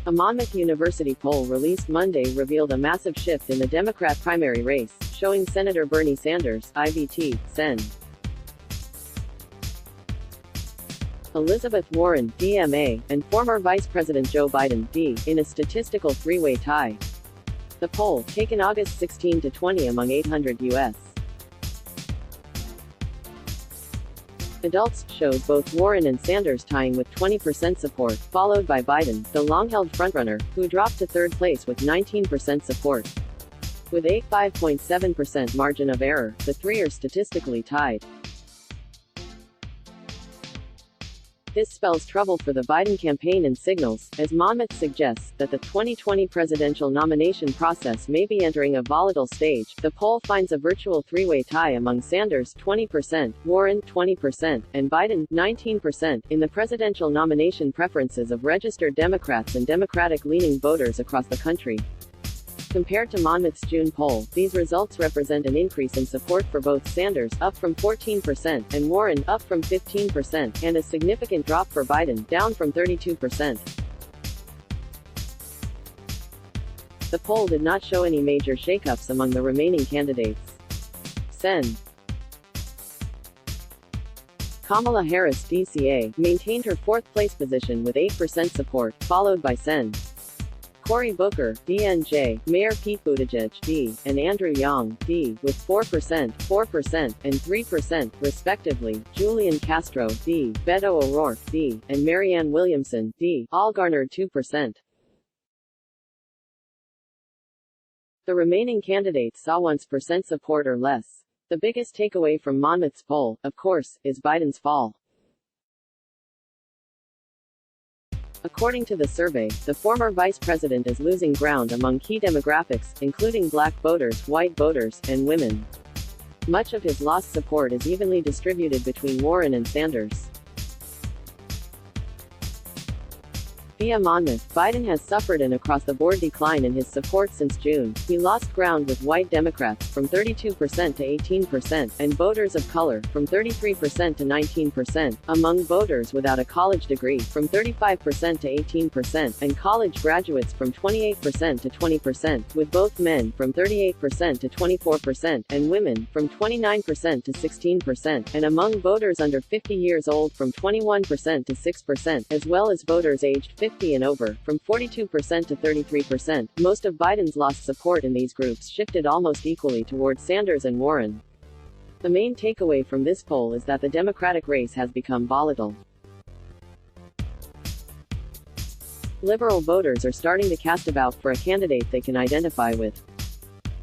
A Monmouth University poll released Monday revealed a massive shift in the Democrat primary race, showing Senator Bernie Sanders, IBT, Sen. Elizabeth Warren, DMA, and former Vice President Joe Biden, D, in a statistical three-way tie. The poll, taken August 16 to 20 among 800 U.S. adults, shows both Warren and Sanders tying with 20% support, followed by Biden, the long-held frontrunner, who dropped to third place with 19% support. With a 5.7% margin of error, the three are statistically tied. This spells trouble for the Biden campaign and signals, as Monmouth suggests, that the 2020 presidential nomination process may be entering a volatile stage. The poll finds a virtual three-way tie among Sanders 20%, Warren 20%, and Biden 19% in the presidential nomination preferences of registered Democrats and Democratic-leaning voters across the country. Compared to Monmouth's June poll, these results represent an increase in support for both Sanders, up from 14%, and Warren, up from 15%, and a significant drop for Biden, down from 32%. The poll did not show any major shakeups among the remaining candidates. Sen. Kamala Harris, DCA, maintained her fourth-place position with 8% support, followed by Sen. Cory Booker, DNJ, Mayor Pete Buttigieg, D, and Andrew Yang, D, with 4%, 4%, and 3%, respectively. Julian Castro, D, Beto O'Rourke, D, and Marianne Williamson, D, all garnered 2%. The remaining candidates saw 1% support or less. The biggest takeaway from Monmouth's poll, of course, is Biden's fall. According to the survey, the former vice president is losing ground among key demographics, including black voters, white voters, and women. Much of his lost support is evenly distributed between Warren and Sanders. Via Monmouth, Biden has suffered an across-the-board decline in his support since June. He lost ground with white Democrats, from 32% to 18%, and voters of color, from 33% to 19%, among voters without a college degree, from 35% to 18%, and college graduates from 28% to 20%, with both men, from 38% to 24%, and women, from 29% to 16%, and among voters under 50 years old from 21% to 6%, as well as voters aged 50 and over, from 42% to 33%. Most of Biden's lost support in these groups shifted almost equally toward Sanders and Warren. The main takeaway from this poll is that the Democratic race has become volatile. Liberal voters are starting to cast about for a candidate they can identify with.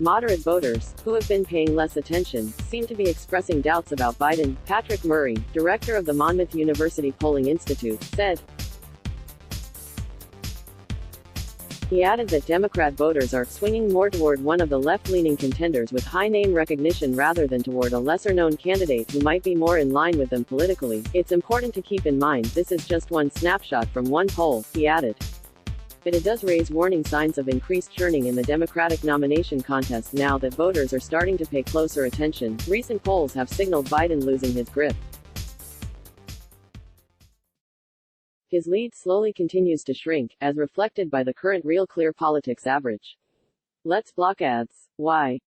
Moderate voters, who have been paying less attention, seem to be expressing doubts about Biden. Patrick Murray, director of the Monmouth University Polling Institute, said. He added that Democrat voters are swinging more toward one of the left-leaning contenders with high name recognition rather than toward a lesser-known candidate who might be more in line with them politically. It's important to keep in mind this is just one snapshot from one poll, he added. But it does raise warning signs of increased churning in the Democratic nomination contest now that voters are starting to pay closer attention. Recent polls have signaled Biden losing his grip. His lead slowly continues to shrink, as reflected by the current Real Clear Politics average. Let's block ads. Why?